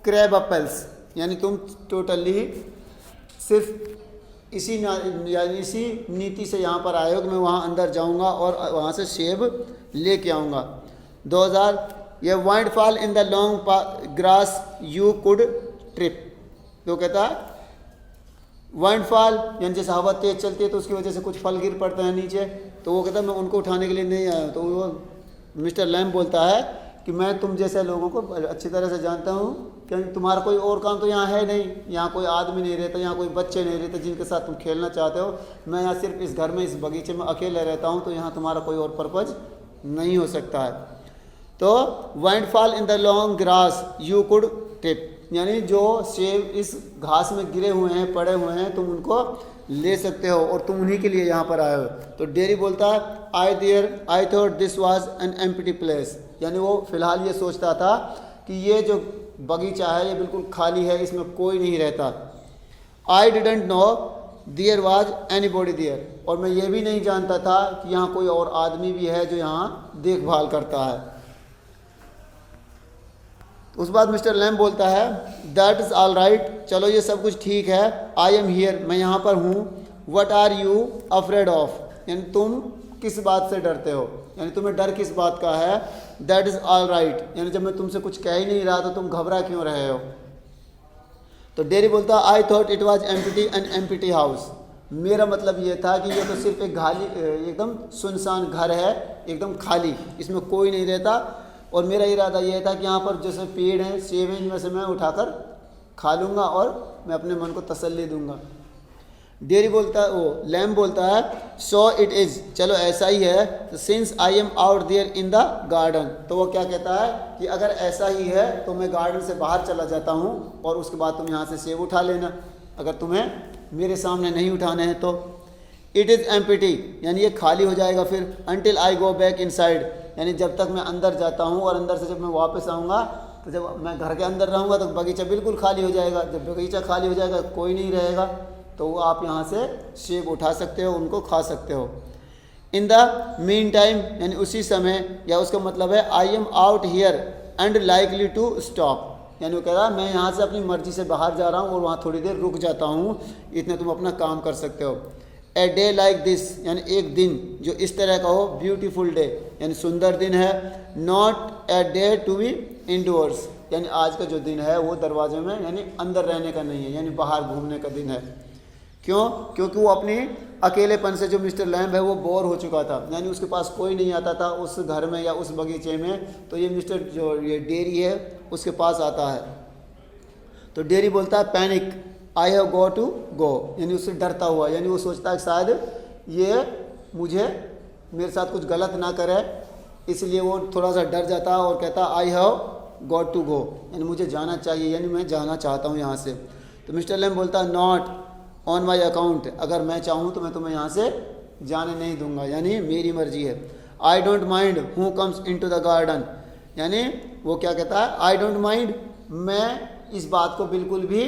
Crab apples, यानी तुम totally सिर्फ इसी नीति से यहाँ पर आए हो कि मैं वहाँ अंदर जाऊँगा और वहाँ से सेब लेके आऊँगा। 2000 ये wind fall in the long grass you could trip. तो कहता है वाइंड फॉल यानी जैसे हवा तेज चलती है तो उसकी वजह से कुछ फल गिर पड़ते हैं नीचे, तो वो कहता है मैं उनको उठाने के लिए नहीं आया हूँ। तो वो मिस्टर लैम्ब बोलता है कि मैं तुम जैसे लोगों को अच्छी तरह से जानता हूँ, क्योंकि तुम्हारा कोई और काम तो यहाँ है नहीं, यहाँ कोई आदमी नहीं रहता, यहाँ कोई बच्चे नहीं रहते जिनके साथ तुम खेलना चाहते हो। मैं यहाँ सिर्फ इस घर में, इस बगीचे में अकेले रहता हूँ, तो यहाँ तुम्हारा कोई और पर्पज़ नहीं हो सकता है। तो wind fall in the long grass you could tip, यानी जो सेब इस घास में गिरे हुए हैं, पड़े हुए हैं, तुम उनको ले सकते हो और तुम उन्हीं के लिए यहाँ पर आए हो। तो डेरी बोलता है I thought this was an empty place, यानी वो फिलहाल ये सोचता था कि ये जो बगीचा है ये बिल्कुल खाली है, इसमें कोई नहीं रहता। I didn't know there was anybody there, और मैं ये भी नहीं जानता था कि यहाँ कोई और आदमी भी है जो यहाँ देखभाल करता है। उस बाद मिस्टर लैम्ब बोलता है दैट इज़ ऑल राइट, चलो ये सब कुछ ठीक है। आई एम हियर, मैं यहाँ पर हूँ। What are you afraid of, यानी तुम किस बात से डरते हो, यानी तुम्हें डर किस बात का है। दैट इज़ ऑल राइट, यानी जब मैं तुमसे कुछ कह ही नहीं रहा तो तुम घबरा क्यों रहे हो। तो डेरी बोलता है I thought it was empty an empty house, मेरा मतलब ये था कि ये तो सिर्फ एक एकदम सुनसान घर है, एकदम खाली, इसमें कोई नहीं रहता। और मेरा इरादा ये था कि यहाँ पर जैसे पेड़ हैं, सेब हैं, इनमें से मैं उठाकर खा लूँगा और मैं अपने मन को तसल्ली दूँगा। डेरी बोलता है, वो लैम्ब बोलता है सो इट इज़, चलो ऐसा ही है। तो since I am out there in the garden, तो वो क्या कहता है कि अगर ऐसा ही है तो मैं गार्डन से बाहर चला जाता हूँ और उसके बाद तुम यहाँ से सेब उठा लेना, अगर तुम्हें मेरे सामने नहीं उठाने हैं तो। इट इज़ एम्प्टी, यानी ये खाली हो जाएगा फिर। Until I go back inside, यानी जब तक मैं अंदर जाता हूँ और अंदर से जब मैं वापस आऊँगा, तो जब मैं घर के अंदर रहूँगा तो बगीचा बिल्कुल खाली हो जाएगा। जब बगीचा खाली हो जाएगा, कोई नहीं रहेगा, तो आप यहाँ से सेब उठा सकते हो, उनको खा सकते हो। इन द मीन टाइम, यानी उसी समय, या उसका मतलब है I am out here and likely to stop, यानी वो कह रहा है मैं यहाँ से अपनी मर्जी से बाहर जा रहा हूँ और वहाँ थोड़ी देर रुक जाता हूँ, इतने तुम अपना काम कर सकते हो। ए डे लाइक दिस, यानी एक दिन जो इस तरह का हो, ब्यूटीफुल डे, यानी सुंदर दिन है। Not a day to be indoors, यानी आज का जो दिन है वो दरवाजे में यानी अंदर रहने का नहीं है, यानी बाहर घूमने का दिन है। क्यों? क्योंकि वो अपनी अकेलेपन से, जो मिस्टर लैम्ब है वो बोर हो चुका था, यानी उसके पास कोई नहीं आता था उस घर में या उस बगीचे में, तो ये मिस्टर जो ये डेरी है उसके पास आता है। तो डेरी बोलता है panic I have go to go, यानी उससे डरता हुआ, यानी वो सोचता है कि शायद ये मेरे साथ कुछ गलत ना करे, इसलिए वो थोड़ा सा डर जाता है और कहता I have got to go, यानी मुझे जाना चाहिए, यानी मैं जाना चाहता हूँ यहाँ से। तो मिस्टर लैम्ब बोलता है नॉट ऑन माई अकाउंट, अगर मैं चाहूँ तो मैं तुम्हें यहाँ से जाने नहीं दूंगा, यानी मेरी मर्जी है। I don't mind who comes in to the garden, यानी वो क्या कहता है आई डोंट माइंड, मैं इस बात को बिल्कुल भी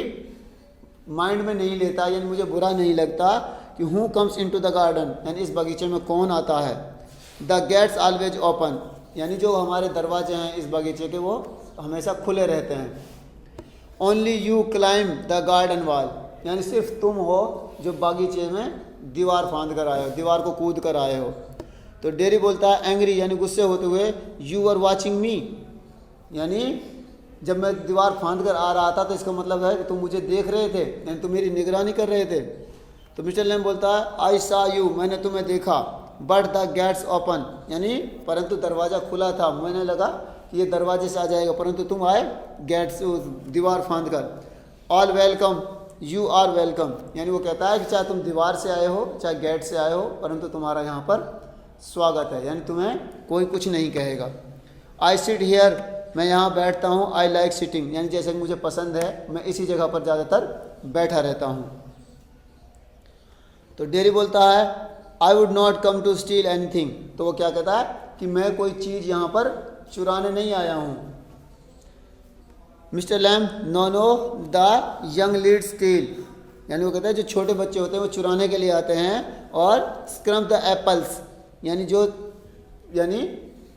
माइंड में नहीं लेता, यानी मुझे बुरा नहीं लगता कि who comes in to the garden, यानी इस बगीचे में कौन आता है। द गेट्स ऑलवेज ओपन, यानी जो हमारे दरवाजे हैं इस बगीचे के वो हमेशा खुले रहते हैं। Only you climb the garden wall, यानी सिर्फ तुम हो जो बागीचे में दीवार फांद कर आए हो, दीवार को कूद कर आए हो। तो डेरी बोलता है एंग्री, यानी गुस्से होते हुए, यू आर वॉचिंग मी, यानी जब मैं दीवार फांद कर आ रहा था तो इसका मतलब है कि तुम मुझे देख रहे थे, यानी तुम मेरी निगरानी कर रहे थे। तो मिस्टर लैम्ब बोलता है आई सा यू, मैंने तुम्हें देखा, बट द गेट्स ओपन, यानी परंतु दरवाज़ा खुला था, मैंने लगा कि ये दरवाजे से आ जाएगा, परंतु तुम आए गेट से, दीवार फांद कर। All welcome you are welcome, यानी वो कहता है कि चाहे तुम दीवार से आए हो चाहे गेट से आए हो, परंतु तुम्हारा यहाँ पर स्वागत है, यानी तुम्हें कोई कुछ नहीं कहेगा। आई सिट हियर, मैं यहाँ बैठता हूँ। आई लाइक सिटिंग, यानी जैसे मुझे पसंद है, मैं इसी जगह पर ज़्यादातर बैठा रहता हूँ। तो डेरी बोलता है I would not come to steal anything, तो वो क्या कहता है कि मैं कोई चीज़ यहाँ पर चुराने नहीं आया हूँ। Mister lamb know the young lead steel, यानी वो कहता है जो छोटे बच्चे होते हैं वो चुराने के लिए आते हैं। और स्क्रम द एप्पल्स, यानी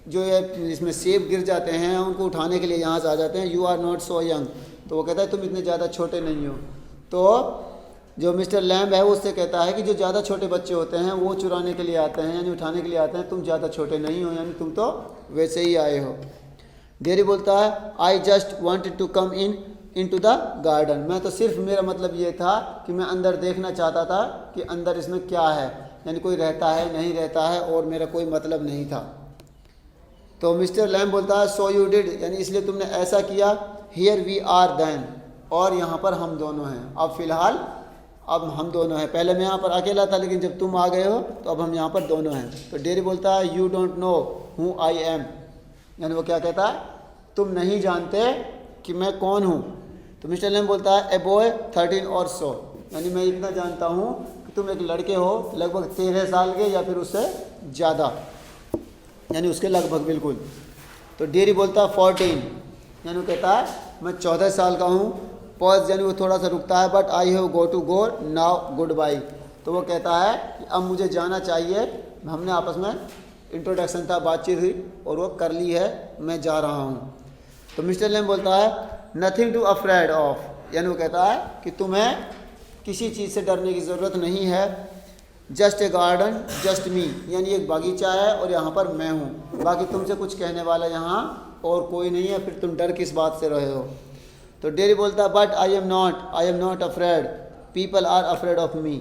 जो ये इसमें सेब गिर जाते हैं उनको उठाने के लिए यहाँ से आ जाते हैं। You are not so young, तो वो कहता है तुम इतने ज़्यादा छोटे नहीं हो। तो जो मिस्टर लैम्ब है वो उससे कहता है कि जो ज़्यादा छोटे बच्चे होते हैं वो चुराने के लिए आते हैं, यानी उठाने के लिए आते हैं, तुम ज़्यादा छोटे नहीं हो, यानी तुम तो वैसे ही आए हो। डेयरी बोलता है I just wanted to come in to the garden, मैं तो सिर्फ, मेरा मतलब ये था कि मैं अंदर देखना चाहता था कि अंदर इसमें क्या है, यानी कोई रहता है नहीं रहता है, और मेरा कोई मतलब नहीं था। तो मिस्टर लैम्ब बोलता है सो यू डिड, यानी इसलिए तुमने ऐसा किया, हियर वी आर देन, और यहाँ पर हम दोनों हैं। अब फ़िलहाल अब हम दोनों हैं, पहले मैं यहाँ पर अकेला था लेकिन जब तुम आ गए हो तो अब हम यहाँ पर दोनों हैं। तो डेयरी बोलता है you don't know who I am, यानी वो क्या कहता है, तुम नहीं जानते कि मैं कौन हूँ। तो मिस्टर लैम्ब बोलता है ए बॉय 13 और सो, यानी मैं इतना जानता हूँ कि तुम एक लड़के हो लगभग 13 साल के या फिर उससे ज़्यादा, यानी उसके लगभग बिल्कुल। तो डेयरी बोलता है 14, यानी वो कहता है मैं 14 साल का हूँ। पॉज, यानी वो थोड़ा सा रुकता है, but I have go to go now goodbye, तो वो कहता है कि अब मुझे जाना चाहिए, हमने आपस में इंट्रोडक्शन था, बातचीत हुई और वो कर ली है, मैं जा रहा हूँ। तो मिस्टर लैम्ब बोलता है नथिंग टू अफ्रेड ऑफ, यानी वो कहता है कि तुम्हें किसी चीज़ से डरने की ज़रूरत नहीं है। जस्ट ए गार्डन जस्ट मी, यानी एक बागीचा है और यहाँ पर मैं हूँ, बाकी तुमसे कुछ कहने वाला यहाँ और कोई नहीं है, फिर तुम डर किस बात से रहे हो। तो डेयरी बोलता है but I am not afraid, people are afraid of me,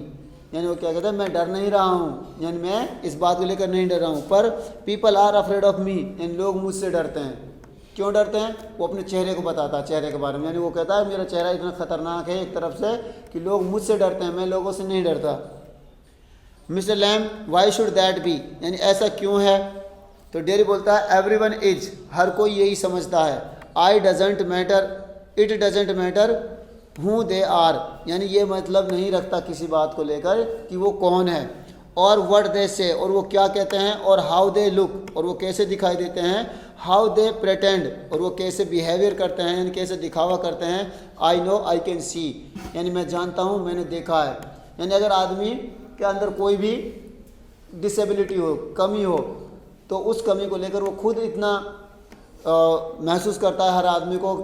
यानी वो क्या कहता है मैं डर नहीं रहा हूँ, यानी मैं इस बात को लेकर नहीं डर रहा हूँ, पर people are afraid of me, यानी लोग मुझसे डरते हैं। क्यों डरते हैं? वो अपने चेहरे को बताता है, चेहरे के बारे में, यानी वो कहता है मेरा चेहरा इतना खतरनाक है एक तरफ से कि लोग मुझसे डरते हैं, मैं लोगों से नहीं डरता। Mister Lamb why should that be, यानी ऐसा क्यों है? तो डेयरी बोलता है एवरीवन इज, हर कोई यही समझता है। I doesn't matter, it doesn't matter who they are, यानी ये मतलब नहीं रखता किसी बात को लेकर कि वो कौन है, और व्हाट दे से, और वो क्या कहते हैं, और हाउ दे लुक, और वो कैसे दिखाई देते हैं, हाउ दे प्रेटेंड, और वो कैसे बिहेवियर करते हैं, यानी कैसे दिखावा करते हैं, I know I can see, यानी मैं जानता हूँ, मैंने देखा है। यानी अगर आदमी के अंदर कोई भी डिसेबिलिटी हो, कमी हो, तो उस कमी को लेकर वो खुद इतना महसूस करता है हर आदमी को,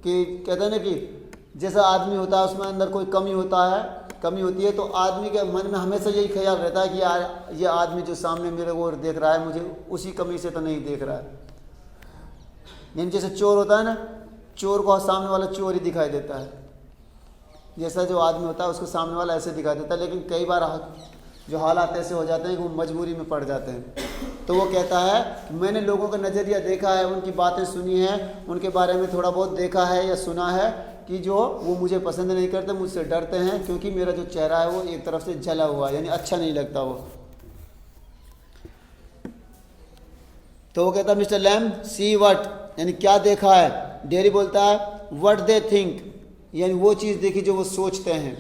कि कहते हैं ना कि जैसा आदमी होता है उसमें अंदर कोई कमी होती है, तो आदमी के मन में हमेशा यही ख्याल रहता है कि यार ये आदमी जो सामने मेरे को देख रहा है, मुझे उसी कमी से तो नहीं देख रहा है। यानी जैसे चोर होता है ना, चोर को सामने वाला चोर ही दिखाई देता है, जैसा जो आदमी होता है उसको सामने वाला ऐसे दिखाई देता है, लेकिन कई बार जो हालात ऐसे हो जाते हैं कि वो मजबूरी में पड़ जाते हैं। तो वो कहता है कि मैंने लोगों का नज़रिया देखा है, उनकी बातें सुनी हैं, उनके बारे में थोड़ा बहुत देखा है या सुना है कि जो वो मुझे पसंद नहीं करते, मुझसे डरते हैं, क्योंकि मेरा जो चेहरा है वो एक तरफ से जला हुआ है, यानी अच्छा नहीं लगता वो। तो वो कहता है मिस्टर लैम्ब सी व्हाट, यानी क्या देखा है? डेयरी बोलता है व्हाट दे थिंक, यानी वो चीज़ देखी जो वो सोचते हैं।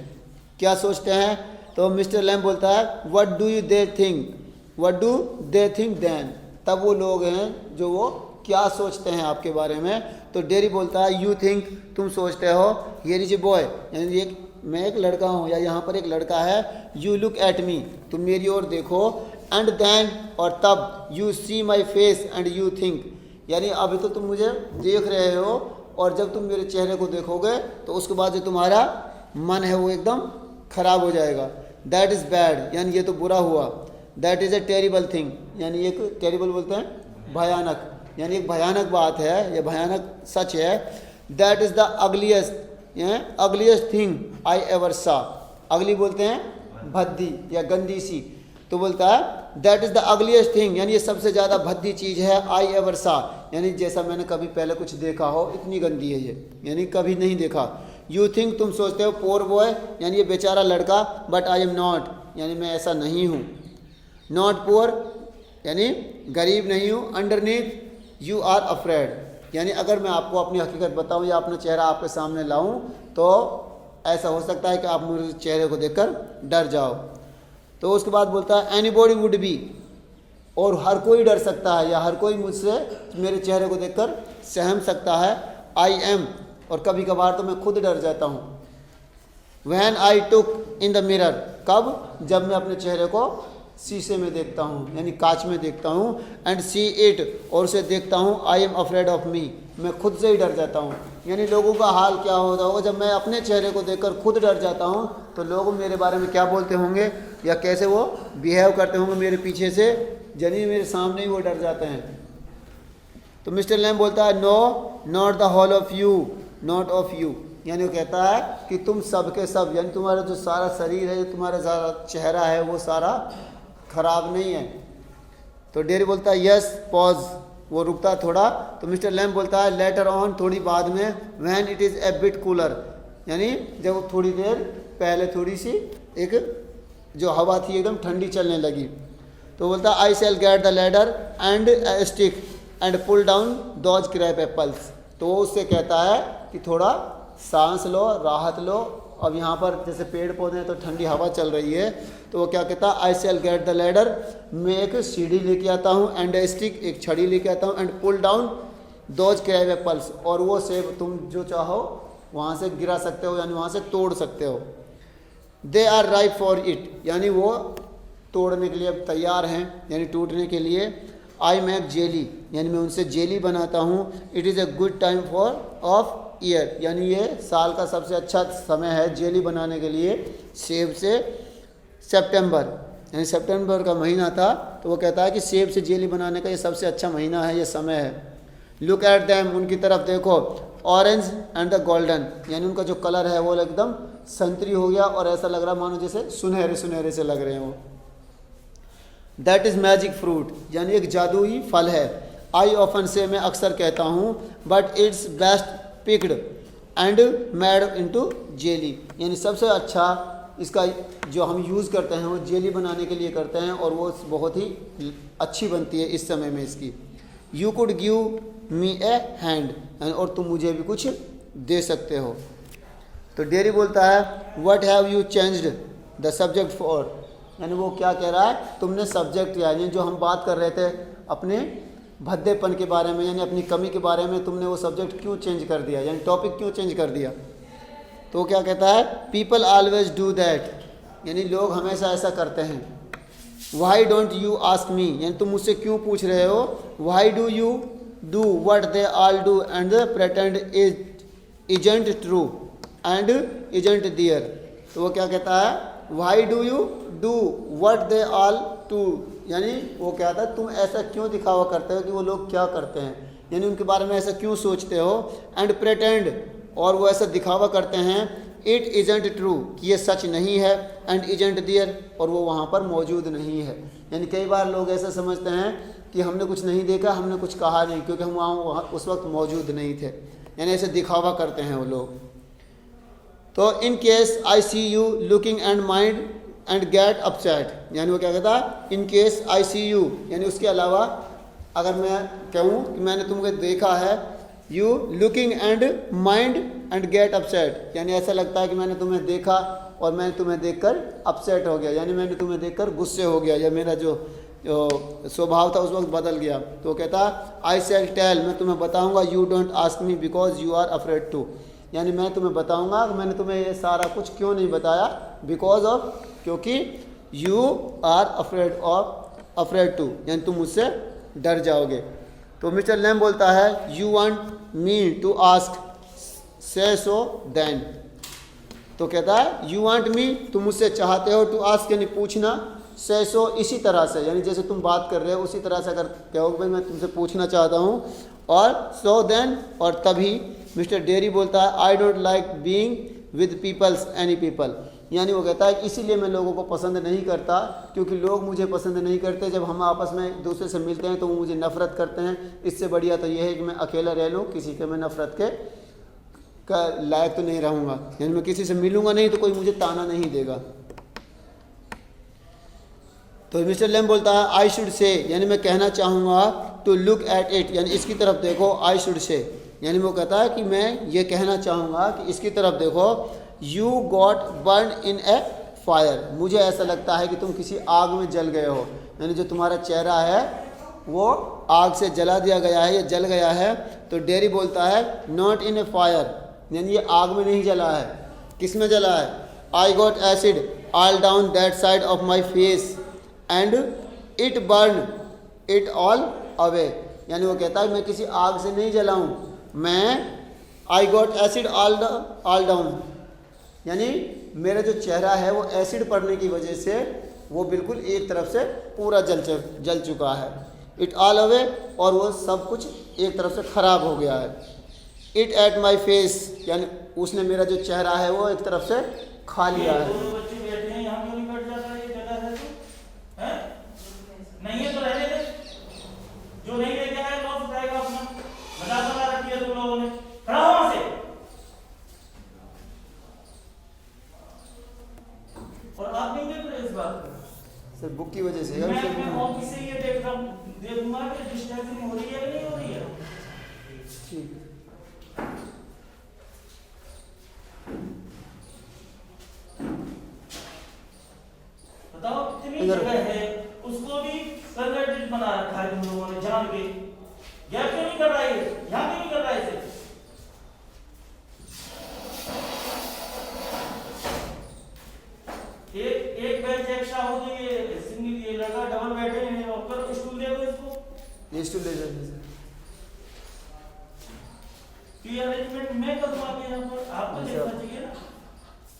क्या सोचते हैं? तो मिस्टर लैम्ब बोलता है what do you they think, what do they think then, तब वो लोग हैं जो वो क्या सोचते हैं आपके बारे में। तो डेयरी बोलता है यू थिंक, तुम सोचते हो, हियर इज ए बॉय, यानी मैं एक लड़का हूँ या यहाँ पर एक लड़का है, यू लुक एट मी, तुम मेरी ओर देखो, एंड देन, और तब, you see my face and you think, यानी अभी तो तुम मुझे देख रहे हो, और जब तुम मेरे चेहरे को देखोगे तो उसके बाद जो तुम्हारा मन है वो एकदम खराब हो जाएगा। दैट इज़ बैड, यानी ये तो बुरा हुआ। That is a terrible thing, यानी एक टेरिबल बोलते हैं भयानक, यानी एक भयानक बात है, ये भयानक सच है। That is the ugliest thing I ever सा, अगली बोलते हैं भद्दी या गंदी सी, तो बोलता है that is the ugliest thing, यानी ये सबसे ज़्यादा भद्दी चीज़ है, आई एवर सा, यानी जैसा मैंने कभी पहले कुछ देखा हो, इतनी गंदी है ये, यानी कभी नहीं देखा। यू थिंक, तुम सोचते हो, पोर बॉय, यानी ये बेचारा लड़का, बट आई एम नॉट, यानी मैं ऐसा नहीं हूँ। नॉट पुअर, यानी गरीब नहीं हूँ। अंडरनीथ यू आर अफ्रेड, यानी अगर मैं आपको अपनी हकीकत बताऊँ या अपना चेहरा आपके सामने लाऊं तो ऐसा हो सकता है कि आप मेरे चेहरे को देखकर डर जाओ। तो उसके बाद बोलता है एनीबॉडी वुड बी, और हर कोई डर सकता है या हर कोई मुझसे मेरे चेहरे को देखकर सहम सकता है। आई एम, और कभी कभार तो मैं खुद डर जाता हूँ। When I took in the mirror, कब? जब मैं अपने चेहरे को शीशे में देखता हूँ यानी कांच में देखता हूँ, एंड सी इट, और उसे देखता हूँ, आई एम अफ्रेड ऑफ मी, मैं खुद से ही डर जाता हूँ। यानी लोगों का हाल क्या होता होगा जब मैं अपने चेहरे को देखकर खुद डर जाता हूँ, तो लोग मेरे बारे में क्या बोलते होंगे या कैसे वो बिहेव करते होंगे मेरे पीछे से, यानी मेरे सामने ही वो डर जाते हैं। तो मिस्टर लैम बोलता है no not the whole of you, not of you, यानी वो कहता है कि तुम सब के सब, यानी तुम्हारा जो सारा शरीर है, जो तुम्हारा सारा चेहरा है, वो सारा खराब नहीं है। तो डेरी बोलता है यस पॉज, वो रुकता है थोड़ा। तो मिस्टर लैम बोलता है लेटर ऑन, थोड़ी बाद में, when it is a bit cooler, यानी जब थोड़ी देर पहले थोड़ी सी एक जो हवा थी एकदम ठंडी चलने लगी। तो बोलता है I shall get the ladder and a stick and pull down those crab apples. तो वो उससे कहता है कि थोड़ा सांस लो, राहत लो। अब यहाँ पर जैसे पेड़ पौधे हैं तो ठंडी हवा चल रही है, तो वो क्या कहता है I shall get the ladder, मैं एक सीढ़ी लेके आता हूँ, एंड ए स्टिक, एक छड़ी लेके आता हूँ, and pull down those crab apples, और वो सेब तुम जो चाहो वहाँ से गिरा सकते हो, यानी वहाँ से तोड़ सकते हो। They are ripe for it, यानी वो तोड़ने के लिए अब तैयार हैं, यानी टूटने के लिए। आई मेक जेली, यानी मैं उनसे जेली बनाता हूँ। It is a good time for of year, यानी ये साल का सबसे अच्छा समय है जेली बनाने के लिए सेब से। सितंबर, यानी सितंबर का महीना था, तो वो कहता है कि सेब से जेली बनाने का ये सबसे अच्छा महीना है, ये समय है। लुक एट दैम, उनकी तरफ देखो, ऑरेंज एंड द गोल्डन, यानी उनका जो कलर है वो एकदम संतरी हो गया और ऐसा लग रहा मानो जैसे सुनहरे सुनहरे से लग रहे हैं वो। दैट इज़ मैजिक फ्रूट, यानी एक जादुई फल है। आई ऑफन से, मैं अक्सर कहता हूँ, but it's best picked and made into jelly, यानी सबसे अच्छा इसका जो हम यूज़ करते हैं वो जेली बनाने के लिए करते हैं, और वो बहुत ही अच्छी बनती है इस समय में इसकी। You could give me A hand, और तुम मुझे भी कुछ दे सकते हो। तो डेरी बोलता है what have you changed the subject for, यानी वो क्या कह रहा है, तुमने सब्जेक्ट यानी जो हम बात कर रहे थे अपने भद्देपन के बारे में, यानी अपनी कमी के बारे में, तुमने वो सब्जेक्ट क्यों चेंज कर दिया, यानी टॉपिक क्यों चेंज कर दिया। तो वो क्या कहता है पीपल ऑलवेज डू दैट, यानी लोग हमेशा ऐसा करते हैं। Why don't you ask me, यानी तुम मुझसे क्यों पूछ रहे हो। Why do you do what they all do and pretend isn't true and isn't there. तो वो क्या कहता है why do you do what they all do, यानी वो कहता है तुम ऐसा क्यों दिखावा करते हो कि वो लोग क्या करते हैं, यानी उनके बारे में ऐसा क्यों सोचते हो। एंड प्रेटेंड, और वो ऐसा दिखावा करते हैं, इट इजंट ट्रू, कि ये सच नहीं है, एंड इजंट दियर, और वो वहाँ पर मौजूद नहीं है। यानी कई बार लोग ऐसा समझते हैं कि हमने कुछ नहीं देखा, हमने कुछ कहा नहीं, क्योंकि हम वहाँ उस वक्त मौजूद नहीं थे, यानी ऐसे दिखावा करते हैं वो लोग। तो in case I see you looking and mind and get upset, यानी वो क्या कहता है इन केस आई सी यू, यानी उसके अलावा अगर मैं कहूँ कि मैंने तुमको देखा है, you looking and mind and get upset, यानी ऐसा लगता है कि मैंने तुम्हें देखा और मैंने तुम्हें देखकर अपसेट हो गया, यानी मैंने तुम्हें देखकर गुस्से हो गया, या मेरा जो स्वभाव था उस वक्त बदल गया। तो वो कहता आई शैल टेल, मैं तुम्हें बताऊंगा, you don't ask me because you are afraid to, यानी मैं तुम्हें बताऊंगा कि मैंने तुम्हें ये सारा कुछ क्यों नहीं बताया, बिकॉज ऑफ, क्योंकि यू आर अफ्रेड टू, यानी तुम मुझसे डर जाओगे। तो मिस्टर लैम बोलता है you want me to ask say so then, तो कहता है यू वांट मी, तुम मुझसे चाहते हो, टू आस्क यानी पूछना, से सो इसी तरह से, यानी जैसे तुम बात कर रहे हो उसी तरह से अगर कहोगे भाई मैं तुमसे पूछना चाहता हूँ, और सो देन, और तभी मिस्टर डेरी बोलता है I don't like being with peoples any people, यानी वो कहता है इसीलिए मैं लोगों को पसंद नहीं करता, क्योंकि लोग मुझे पसंद नहीं करते, जब हम आपस में एक दूसरे से मिलते हैं तो वो मुझे नफ़रत करते हैं। इससे बढ़िया तो ये है कि मैं अकेला रह लूँ, किसी के मैं नफ़रत के का लायक तो नहीं रहूँगा, यानी मैं किसी से मिलूँगा नहीं तो कोई मुझे ताना नहीं देगा। तो मिस्टर लैम बोलता है आई शुड से, यानी मैं कहना चाहूँगा, टू लुक एट इट, यानी इसकी तरफ देखो, आई शुड से, यानी वो कहता है कि मैं ये कहना चाहूँगा कि इसकी तरफ देखो, you got burn in A fire, मुझे ऐसा लगता है कि तुम किसी आग में जल गए हो, यानी जो तुम्हारा चेहरा है वो आग से जला दिया गया है, ये जल गया है। तो डेरी बोलता है नॉट इन ए फायर, यानी ये आग में नहीं जला है, किस में जला है। I got acid all down that side of my face and it burn it all away, यानी वो कहता है मैं किसी आग से नहीं जला हूँ, मैं I got acid all down, यानी मेरा जो चेहरा है वो एसिड पड़ने की वजह से वो बिल्कुल एक तरफ से पूरा जल चुका है। इट ऑल अवे, और वो सब कुछ एक तरफ से ख़राब हो गया है। इट एट माई फेस, यानी उसने मेरा जो चेहरा है वो एक तरफ से खा लिया है। बच्चे बैठे हैं यहाँ क्यों नहीं बैठ जाता है, ये जगह है तो हैं? नहीं है तो रहने दे, जो नहीं लेके आया लॉस उठाएगा अपना। मजाक बना रखी है तुम लोगों ने, खड़ा हो वहां से। और आप नहीं देख रहे इस बात को, सर बुक की वजह से मैं ऑफिस से ये देख रहा हूँ, देखूंगा कि डिस्टर्बिंग हो रही है कि नहीं हो रही है। ठीक है। बताओ कितनी जगह है, उसको भी कंजर्वेटिव बना रखा है तुम लोगों ने जान के। गैप क्यों नहीं कर रहा है, यहाँ क्यों नहीं कर रहा है इसे? एक बेंच एक्स्ट्रा हो तो ये सिंगल, ये लगा डबल बैठे हैं, ऊपर स्टूल दे दो इसको। ये स्टूल ले जाइए सर। ये अरेंजमेंट मैं कर दूंगा आपके यहाँ पर, आपको देखना चाहिए ना।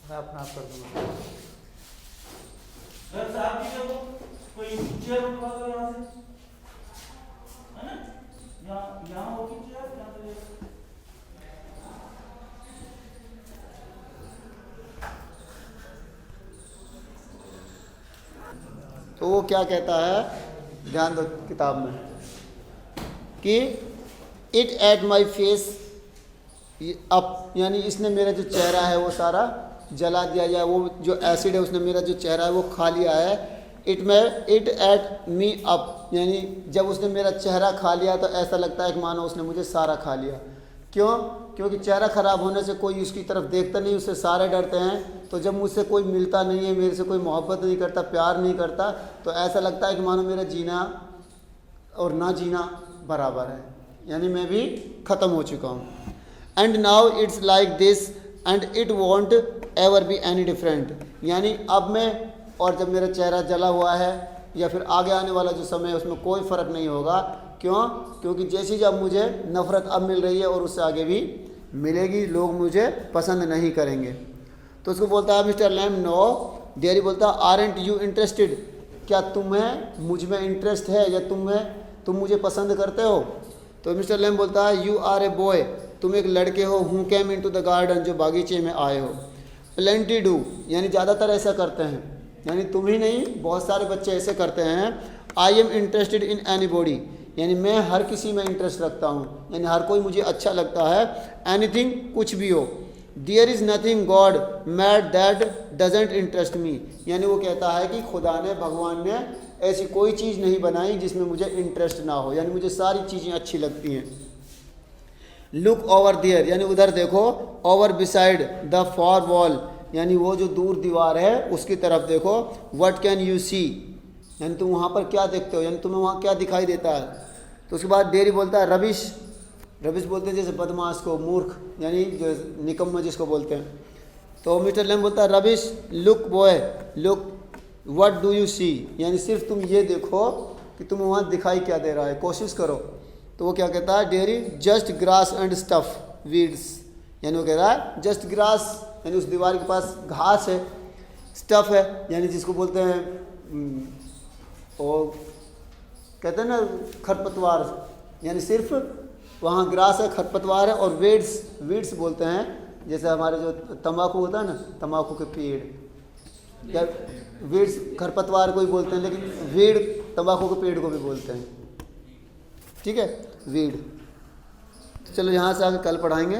मैं अपना आप कर दूंगा। घर से आप भी देखो, कोई चेयर उठवा दो यहाँ से, है ना? यहाँ होगी चेयर, यहाँ पे देखो। तो वो क्या कहता है, ध्यान दो किताब में, कि it at my face up, यानी इसने मेरा जो चेहरा है वो सारा जला दिया, या वो जो एसिड है उसने मेरा जो चेहरा है वो खा लिया है। इट एट मी अप, यानी जब उसने मेरा चेहरा खा लिया तो ऐसा लगता है कि मानो उसने मुझे सारा खा लिया। क्यों? क्योंकि चेहरा ख़राब होने से कोई उसकी तरफ देखता नहीं, उससे सारे डरते हैं। तो जब मुझसे कोई मिलता नहीं है, मेरे से कोई मोहब्बत नहीं करता, प्यार नहीं करता, तो ऐसा लगता है कि मानो मेरा जीना और ना जीना बराबर है, यानी मैं भी ख़त्म हो चुका हूँ। And now it's like this and it won't ever be any different, यानी अब मैं, और जब मेरा चेहरा जला हुआ है या फिर आगे आने वाला जो समय है उसमें कोई फ़र्क नहीं होगा। क्यों? क्योंकि जैसी जब मुझे नफ़रत अब मिल रही है और उससे आगे भी मिलेगी, लोग मुझे पसंद नहीं करेंगे। तो उसको बोलता है मिस्टर लैम नो, डेयरी बोलता है आरंट यू इंटरेस्टेड, क्या तुम्हें मुझ में इंटरेस्ट है या तुम मुझे पसंद करते हो? तो मिस्टर लैम बोलता है यू आर ए बॉय, तुम एक लड़के हो, who came in to the garden, जो बागीचे में आए हो। प्लेंटी डू, यानी ज़्यादातर ऐसा करते हैं, यानी तुम ही नहीं बहुत सारे बच्चे ऐसे करते हैं। I am interested in any body, यानी मैं हर किसी में इंटरेस्ट रखता हूँ, यानी हर कोई मुझे अच्छा लगता है। एनीथिंग, कुछ भी हो। There is nothing God made that doesn't interest me, यानी वो कहता है कि खुदा ने, भगवान ने ऐसी कोई चीज़ नहीं बनाई जिसमें मुझे इंटरेस्ट ना हो, यानी मुझे सारी चीज़ें अच्छी लगती हैं। लुक ओवर देयर, यानी उधर देखो। Over beside the for wall, यानी वो जो दूर दीवार है उसकी तरफ देखो। व्हाट कैन यू सी, यानी तुम वहाँ पर क्या देखते हो, यानी तुम्हें वहाँ क्या दिखाई देता है। तो उसके बाद डेयरी बोलता है रबिश, रबिश बोलते हैं जैसे बदमाश को, मूर्ख, यानी जो निकम्मा जिसको बोलते हैं। तो मिस्टर लैम बोलता है rubbish, look boy look what do you see, यानी सिर्फ तुम ये देखो कि तुम्हें वहाँ दिखाई क्या दे रहा है, कोशिश करो। तो वो क्या कहता है dairy, just grass and stuff weeds, यानी वो कह रहा है जस्ट ग्रास, यानी उस दीवार के पास घास है, स्टफ है यानी जिसको बोलते हैं और कहते हैं ना खरपतवार, यानी सिर्फ वहाँ ग्रास है, खरपतवार है। और वीड्स बोलते हैं जैसे हमारे जो तंबाकू होता है ना, तंबाकू के पेड़, या वीड्स खरपतवार को ही बोलते हैं, लेकिन वीड तंबाकू के पेड़ को भी बोलते हैं। ठीक है, वीड। तो चलो यहाँ से आगे कल पढ़ाएंगे।